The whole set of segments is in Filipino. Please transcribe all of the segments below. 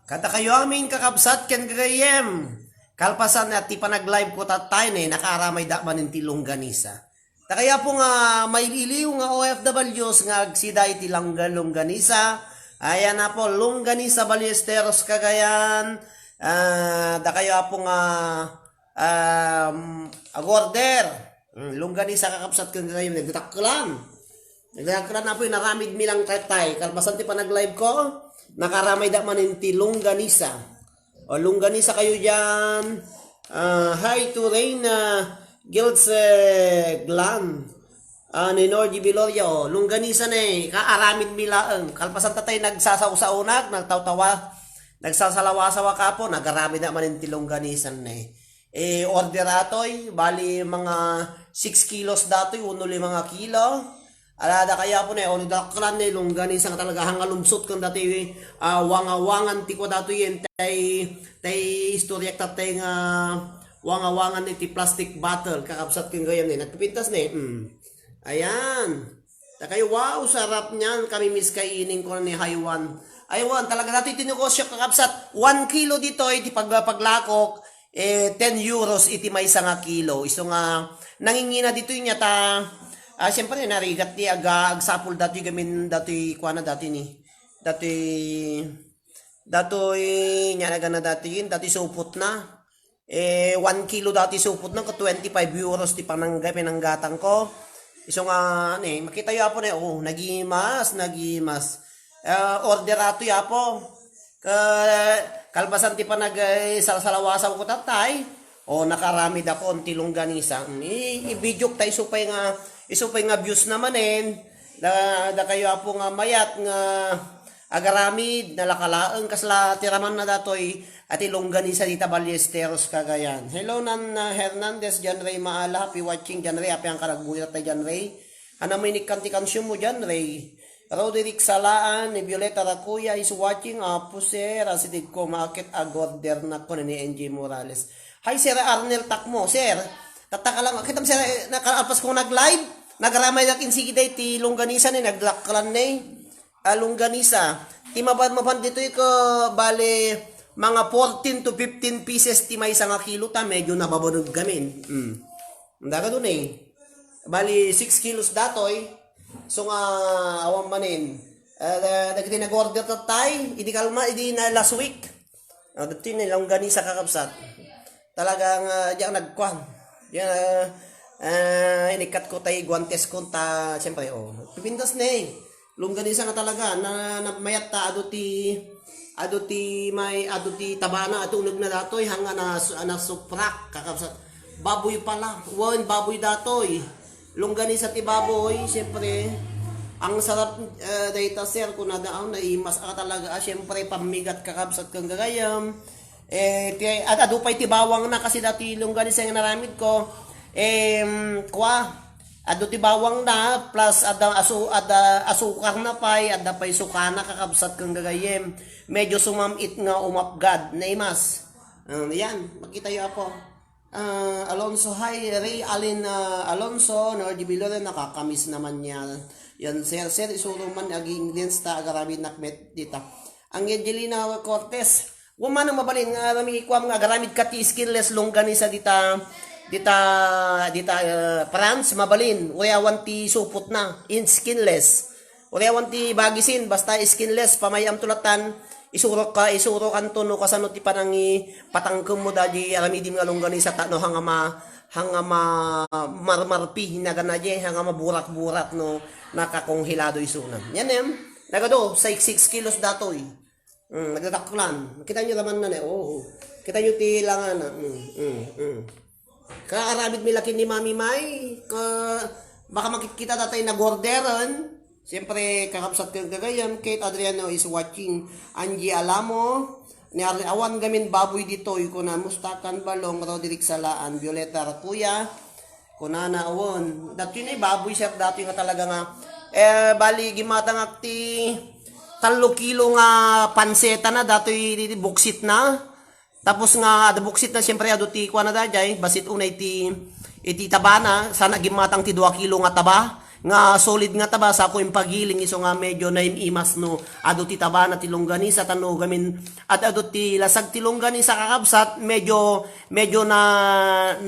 Kata kayo aming kakabsat ken gagayem. Kalpasan at ti panag-live ko tatay na nakaramay da manin ti longganisa. Ta kaya po nga may iliw nga OFWs nga agsida iti longganisa. Ayan na po longganisa Ballesteros Cagayan. Da kaya po nga agorder. Longganisa kakabsat ken gagayem nagtaklan. Nagtaklan na po naramid milang tatay. Kalpasan ti panag-live ko. Nakaramay da manin ti longganisa. O longganisa kayo dyan. Hi to Reyna Gilds Glan. Ni Nordi Bilorio. Longganisa na kaaramid milaang. Kalpasan tatay nagsasausaunag, nagtawtawa, nagsasalawa-sawa ka po, nagaramid na manin ti longganisa na order atoy, bali mga 6 kilos datoy, unuli mga kilo. Alada kaya po na yun, daklan na longganisa nga talaga hangalumsot kang dati wangawangan ti ko dato yun tay istorya tatay nga wangawangan iti plastic bottle kakabsat kang gayam na nagpipintas na ayan kayo wow sarap niyan kami miss kainin ko ni Haywan aywan talaga dati tinegosyo kakabsat 1 kilo dito iti paglakok 10 euros iti may nga kilo iso nga nangingina dito yun yata siyempre narigat ni agsapol dati gamin dati kuana dati ni datoy nyanaga na dati yun dati supot na 1 kilo dati supot na ko 25 euros ti pananggay pinanggatang ko iso nga makita yo apo na nagimas order ato yapo kalbasan ti panag salsalawasaw ko tatay nakarami da ko onti longganisa i-video tayo isupay nga views naman da kayo apo nga mayat nga agaramid nalakalaang kasla tiraman na datoy at longganisa dita Ballesteros Cagayan. Hello Nan Hernandez Jan Ray Maala happy watching Jan Ray happy ang karagbuya tay Jan Ray ana may nikanti kansyon mo Jan Ray Roderick Salaan ni Violeta Racuya is watching po sir asidid ko market agorder na ko ni NJ Morales. Hi Sir Arnel Takmo sir tataka lang kitam sir nakaalpas ko nag-live nagaramay dak insigi day ti longganisa ni naglaklan longganisa ti maban dito ko bale mga 14 to 15 pieces ti may nga kilo ta medyo nababanog gamin ndaga dun bali 6 kilos datoy so nga awang manin nagiti nag-order tatay idi kalma idi na last week dito ni longganisa kakabsat talagang diyan nagkuan diyan inikat ko tay guantes ko ta siyempre pipintas na longganisa nga talaga na mayat ta ado ti tabana at unog na datoy hanga na suprak kakabsat baboy pala baboy datoy longganisa ti baboy siyempre ang sarap data sir kung nadaan na imas ka talaga siyempre pamigat kakabsat kang gagayam at adupay ti bawang na kasi dati longganisa nga naramid ko ado ti bawang na plus asukar na pay ada pay sukana kakabsat kang gagayem medyo sumamit nga umapgad na imas yan makita yo ako Alonso hi Ray Alin Alonso Nordi Bilore nakakamis naman niya yan sir isuro man aging dins ta agarami nakmet dita ang Angelina Cortez waman ang mabalin nga rami kwam nga agaramid kati skinless longganisa dita France mabalin uyawan ti supot na in skinless uyawan ti bagisin basta skinless pamayam tulatan isuro kan tono kasano ti panangi patangkem mo daji aramidim nga longganisa tano hanga marmarpi hinaganaje hanga maburak-burak no nakakonghilado isunan yan nagado 6 kilos datoy nagdadaklan kita nyo naman na kita nyo ti langan kaaramid milaki ni Mami May baka makikita tatay nag-orderan siyempre kakabsat kang gagayam Kate Adriano is watching Angie Alamo ni Arle Awan gamin baboy dito ko na Mustakan Balong Roderick Salaan Violeta Racuya kunana awon dati na baboy sir dati nga talaga nga bali gimatang akti 3 kilo nga panseta na dati buksit na tapos nga buksit na siyempre ado ti kuana da jay basit unay iti tabana sana gimatang ti 2 kilo nga taba nga solid nga taba sa ko yung pagiling iso nga medyo na imas no ado ti taba na ti longganisa tano gamin at ado ti lasag ti longganisa kakabsat medyo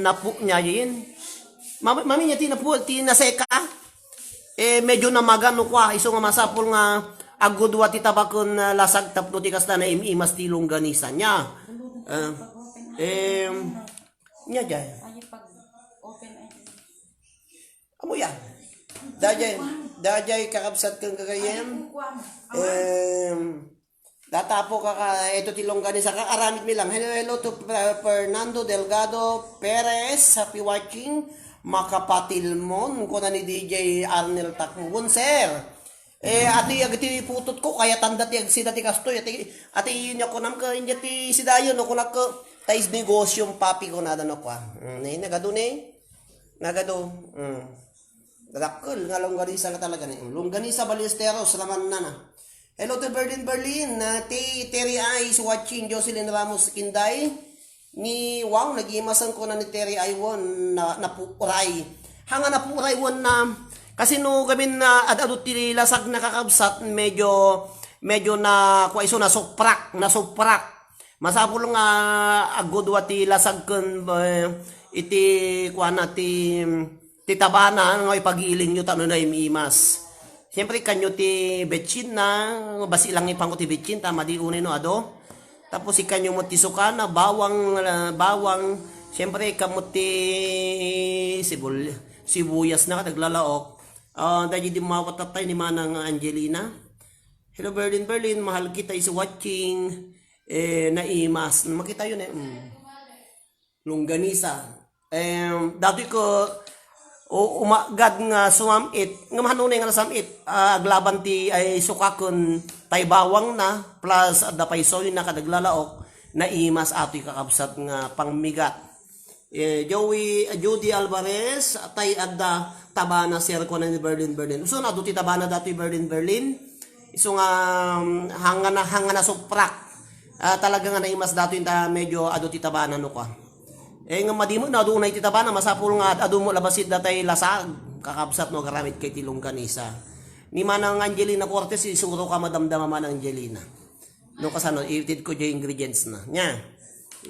napu niya yun mami niya ti napu ti naseka medyo namagano kwa iso nga masapol nga agudwa ti tabakon lasag tapno ti kasta na imas ti longganisa niya niya jay amo yan dajay kakabsat kang kagayem datapo kaka ito ti longganisa kakaramit mi lang hello to Fernando Delgado Perez, happy watching makapatilmon ko na ni DJ Arnel Takmon sir ati putot ko kaya tanda ti agsida ti kastoy ati yun ako nam ka inya ti sidayon no kunak tais negosyong papi ko na dano kwa nagado Dakol nga longganisa nga talaga ni. Longganisa Ballesteros laman na. Hello to Berlin. Ti Terry Eyes watching Jocelyn Ramos Kinday. Ni wow nagimasan ko na ni Terry Ay won na napuray. Hanga napuray won na kasi no gamin na adto ti lasag nakakabsat medyo na kwaiso na suprak. Masapul nga agudwa ti lasag kun iti kuana titabana nga ipagiling nyo tano na imimas. Siyempre kanyo ti betchin na basi lang ipang ko ti betchin tama di unin no ado. Tapos ikanyo mo ti sukana bawang siyempre kamot ti sibuyas na naglalawok. Dahil di mawatatay ni Manang Angelina. Hello Berlin, mahal kita is watching na imas. Makita yun longganisa. Dati ko umagad nga sumamit nga mahanunay nga nasamit aglaban ti ay sukakon tay bawang na plus da paisoy na kadaglalaok na imas atoy kakabsat nga pangmigat Judy Alvarez tay adda tabana sir ko na ni Berlin so na ti tabana dati Berlin iso nga hanga na suprak talaga nga naimas dato yung medyo ado ti tabana no ka nga madimo na doon ay titabana masapul nga adu mo labasit datay lasag kakabsat no garamit kay ti longganisa ni Manang Angelina Cortez isuro ka madamdama Manang Angelina no kasano ited ko jay ingredients na nya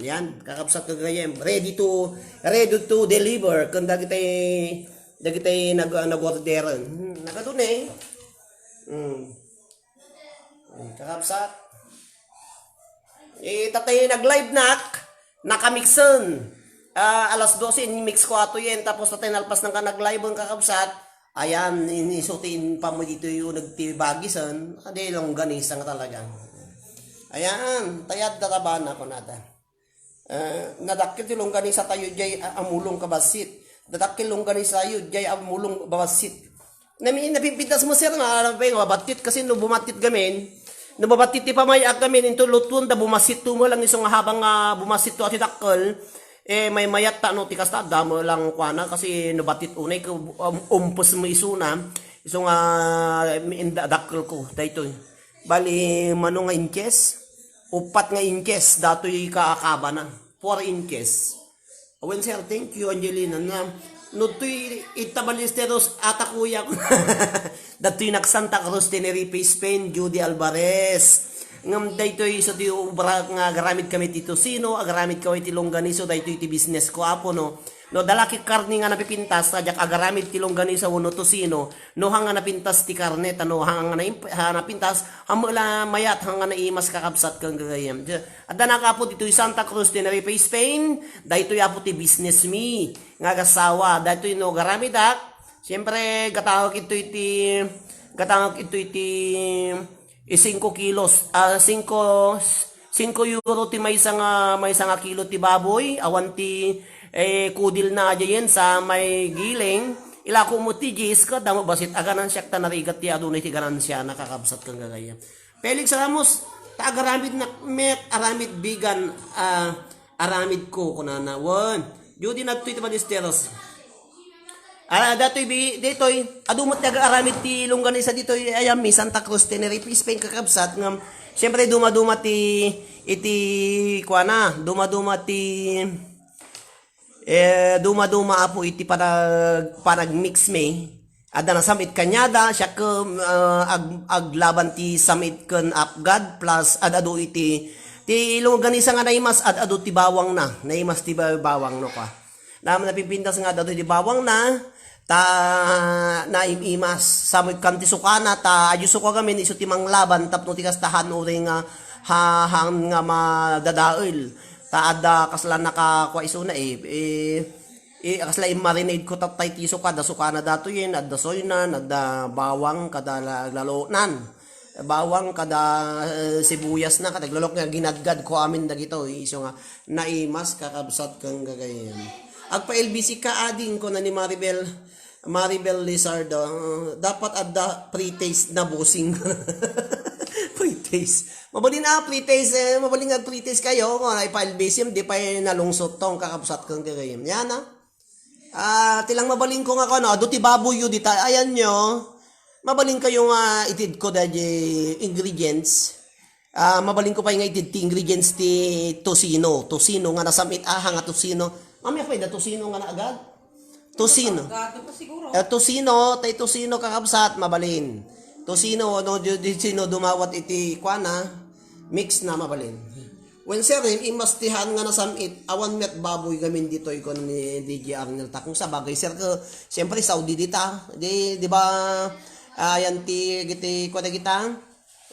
yan kakabsat ka gayem ready to deliver kun dagitay nag-order nakadun kakabsat tatay nag-live nakamixon alas 12 mix ko ato yan tapos tatay nalpas ng nag-live ang kakabsat ayan inisutin pa mo dito yung nagtibagisan adi longganisa nga talaga ayan tayad databana ko nata nadakil ti longganisa tayo jay amulong kabasit dadakil longganisa tayo jay amulong babasit napipintas mo sir na mabatit kasi no bumatit gamin nababatit ti pamayak gamin into lutun da bumasit mo lang isong habang bumasit to at dakil may mayat ta no ti kasta damo lang kuana kasi nabatit unay ko umpos mo isuna isong dakil ko daytoy bali mano nga inches upat nga inches datoy kaakaba na 4 inches awen sir thank you Angelina na no tuy Ballesteros ata kuya ko datoy nak Santa Cruz Tenerife Spain Judy Alvarez ngam daytoy sa ti ubra nga garamit kami ti tosino agaramit kami ti longganiso daytoy ti business ko apo no dalaki karni nga napipintas tajak agaramit ti longganiso no tosino no hanga napintas ti karne tano hanga napintas amula mayat hanga naimas kakabsat kang gagayem adda nakapo ditoy Santa Cruz Tenerife Spain daytoy apo ti business me nga gasawa daytoy no garamit siyempre gatawag ito iti 5 kilos 5 euro ti may nga kilo ti baboy awan ti kudil na ajayen sa may giling ilako mo ti jis ka damo basit aganan siya ta narigat ti adunay ti ganansya nakakabsat kang gagaya Felix Ramos ta agaramid na met aramid bigan aramid ko kunana won Judy nagtuit Ballesteros ditoy adumot nag-aramid ti longganisa ditoy ayami Santa Cruz Tenerife Spain kakabsat ngam syempre dumaduma ti iti kuana dumaduma apo iti panag mix me Ada na samit kanyada siya ke aglaban ti samit ken apgad plus adado iti ti longganisa nga naimas adado ti bawang na naimas ti bawang no ka. Naman napipintas nga adado ti bawang na ta naimimas samit kan ti sukana ta ayuso ko gamin isu ti manglaban tapno ti kastahan uring hang nga madadael ta adda kaslan naka kwa iso na kasla i-marinade ko tatay tiso kada sukana dato yun, adda soyna, adda bawang, kada lalonan. Bawang, kada sibuyas na, kada lalok nga ginadgad ko amin dagito. Iso nga, naimas, kakabsat kang gagayan. Agpa LBC ka ading ko na ni Maribel Lizardo, dapat adda pre-taste na busing. Pre-taste. Mabalin na pre-taste, mabalin nga pre-taste kayo, kung ipa-LBC, di pa nalungsot tong kakabsat kang gagayan. Yan na. Tilang mabaling ko nga ko, no? Duti baboy yun dita. Ayan nyo. Mabaling kayo nga itid ko da ingredients. Mabaling ko pa yung itid ti ingredients ti tosino. Tosino nga nasamit nga tosino. Mamaya pa da tosino nga na agad. Tosino. Tosino, tay tosino kakabsat, mabalin. Tosino, no, sino dumawat iti kwana, mix na mabalin. When sir, imastihan nga na samit, awan met baboy gamin dito ikon ni DJ Arnel ta. Kung sa bagay sir ko, siyempre Saudi dita. Di ba yan ti giti ko kita?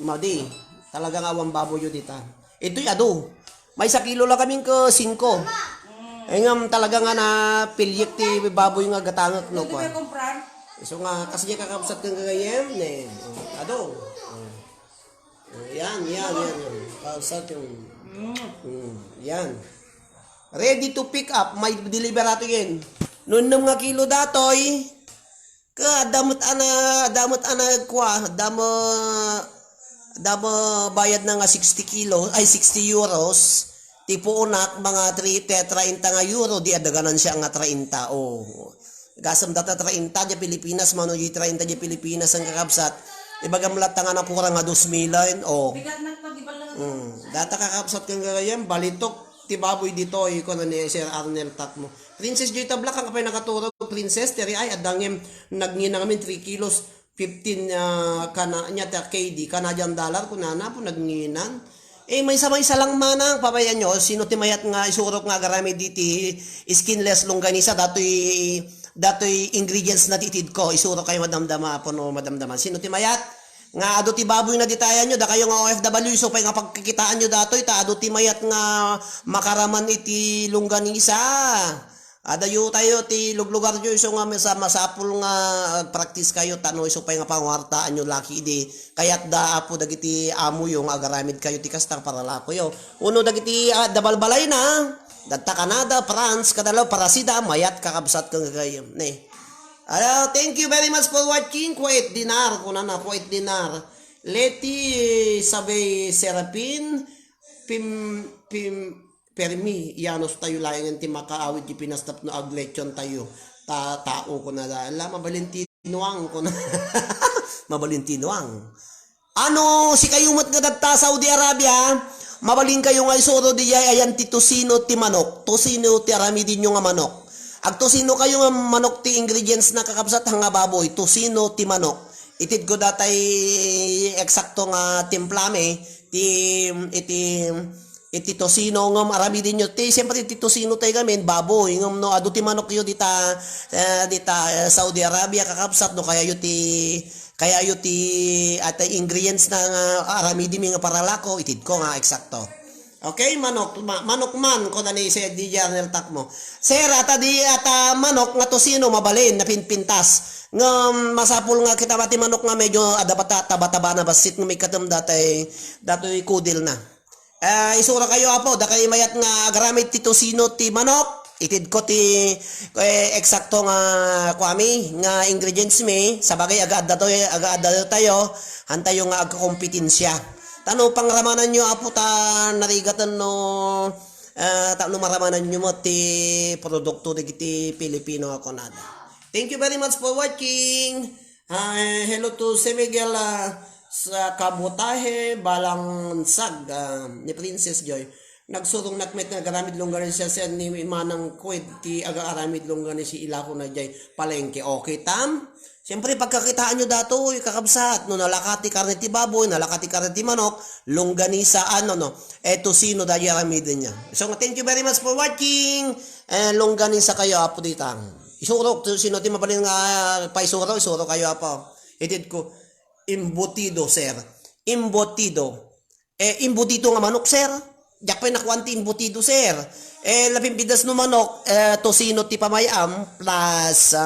Madi. Talagang awan baboy yo dita. Ito'y ado. May 1 kilo lang kaming ko 5. Ngam talaga nga na pilyek ti baboy nga gatangak no ko. So nga kasi kakabsat kang gagayem ne. Ado. Yan. Kabsat yung yan. Ready to pick up. May deliberato yun. Noon nga kilo datoy, damot ana kwa, damo bayad na nga 60 euros. Tipo unak mga 30 nga euro, di adaganan siya nga 30. Oh. Gasam data 30 di Pilipinas, mano di 30 di Pilipinas ang kakabsat. Ibagam lata nga napura nga 2,000 oh. Data kakapsat kang gagayam, balitok, tibaboy dito, iko na ni Sir Arnel Tatmo. Princess Joy Tabla, kang kapay nakaturog, Princess, teri ay, adangim, nagngina kami 3 kilos, 15 KD, Canadian dollar, kunana po, nagnginan. May isa lang manang, pabayan nyo, sino timayat nga, isurok nga garami diti, skinless longganisa, dato'y ingredients na titid ko, isurok kayo madamdama, puno madamdaman. Sino timayat? Nga ado ti baboy na ditayan nyo, da kayo nga OFW, so pa nga pagkikitaan nyo datoy, ta ado ti mayat nga makaraman iti longganisa. Adayo tayo ti luglugar nyo, so nga masapul nga practice kayo, tano, so pa nga pangwartaan nyo laki di, kayat da apo dagiti amo yung agaramid kayo ti kastang para lako yo. Uno dagiti dabalbalay na, data Canada, France, kadalaw, parasida, mayat kakabsat kang gagayam. Ne. Thank you very much for watching. Kuwait dinar. Kunana, Kuwait dinar. Leti, Sabay Serapin, Permi, Yanos tayo layan ti makaawit ti pinastap no aglechon tayo. Tao ko na dahil. Mabalintinoang ko na. Mabalintinoang. Ano, si kayumat nga data Saudi Arabia, mabaling kayo nga isuro di ayan ti tosino ti manok. Tosino ti arami din yung nga manok. Ag tosino kayo nga manok ti ingredients na kakabsat nga baboy, tosino ti manok. Itid ko datay eksakto nga timplame iti tosino nga marami din nyo. Siyempre iti tosino tayo gamin, baboy. Ngam no, ado ti manok yun dita Saudi Arabia kakabsat no, kaya yu ti at ingredients na arami din nga paralako, itid ko nga eksakto. Okay, manok man ko na ni Sir DJ Arnel Tatmo. Sir, ata manok nga tosino mabalin na pinpintas. Nga masapul nga kita mati manok nga medyo taba-taba na basit nga may katam datoy kudil na. Isura kayo apo, da kayo mayat nga agaramit ti tosino ti manok. Itid ko ti eksakto nga kwami nga ingredients mi. Sabagay aga-adda tayo, hantayo nga agkompetensya. Tano pangramanan nyo apo ta narigatan no tano maramanan nyo mo ti produkto ti Pilipino ako nada. Thank you very much for watching. Hello to si Miguel sa Kabotahe Balangsag ni Princess Joy. Nagsurong nakmet nga garamid longgaran siya ni Manang Kuwait ti aga aramid longgaran si ilako na jay palengke. Okay tam? Siyempre, pagkakitaan nyo dato, kakabsat, no, nalakati karne ti baboy, nalakati karne ti manok, longganisa, ano, no, eto sino dahil yaramidin niya. So, thank you very much for watching, longganisa kayo, apo ditang. Isurok, sino ti mabalin nga, isuro kayo, apo. Itid ko, imbutido, sir. Imbutido. Imbutido nga manok, sir. Diyak pa nakwanti imbutido, sir. Lapimpidas no manok, tosino ti pamayam, plus,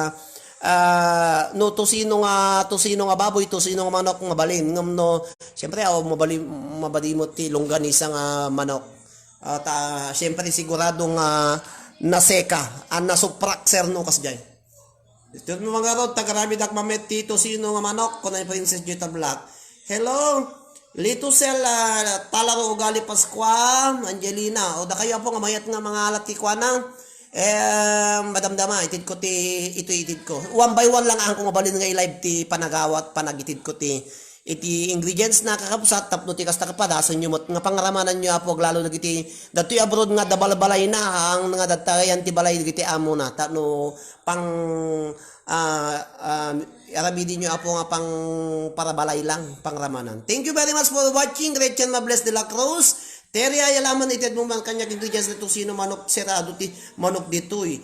no tosino nga baboy, tosino nga manok nga balin ngam no syempre mabali mo ti longganisa nga manok syempre sigurado nga naseka nasuprakser no kasjay ito mga rod tagarami dak mamet ti tosino nga manok kunay Princess Jetta Black. Hello Lito sel talaro ugali Pasqua Angelina o da kayo po nga mayat nga mga alat ti kuana madamdama itid ko itid ko one by one lang ang kung mabalin nga i-live ti panagawat panagitid ko iti ingredients na kakapsat tapno ti kasta kapadasan nyo nga pangaramanan nyo apog lalo nagiti datoy abroad nga dabalbalay na ang nga datayan ti balay nagiti amo na tapno pang arabidin nyo apo nga pang parabalay lang pangramanan. Thank you very much for watching. Gretchen Mables de la Cruz Terry ay alaman ited mo man kanya ingredients na sino manok serado ti manok ditoy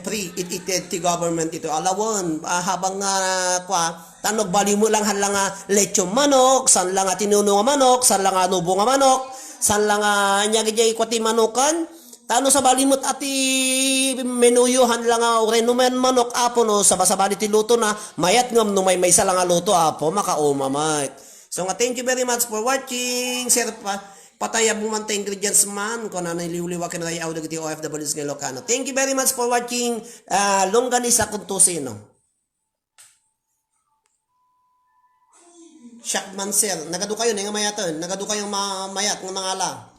free ited ti government ito alawon habang nga tanog bali mo lang halang lechon manok san lang tinuno nga manok san lang nubo nga manok san lang nyagi kwati manukan tano sa balimot ati menuyuhan lang renumen manok apo no sa basabali ti luto na mayat ngam no may salang luto apo makaumamay. So nga thank you very much for watching sir patayab mo man ta ingredients man kung ano niliwliwa ka na ayaw dagiti OFWs ng Ilocano. Thank you very much for watching longganisa kung tusino. Shakman sir, nagadu kayo nga mayaton, nagadu kayong mayat ng mga ala.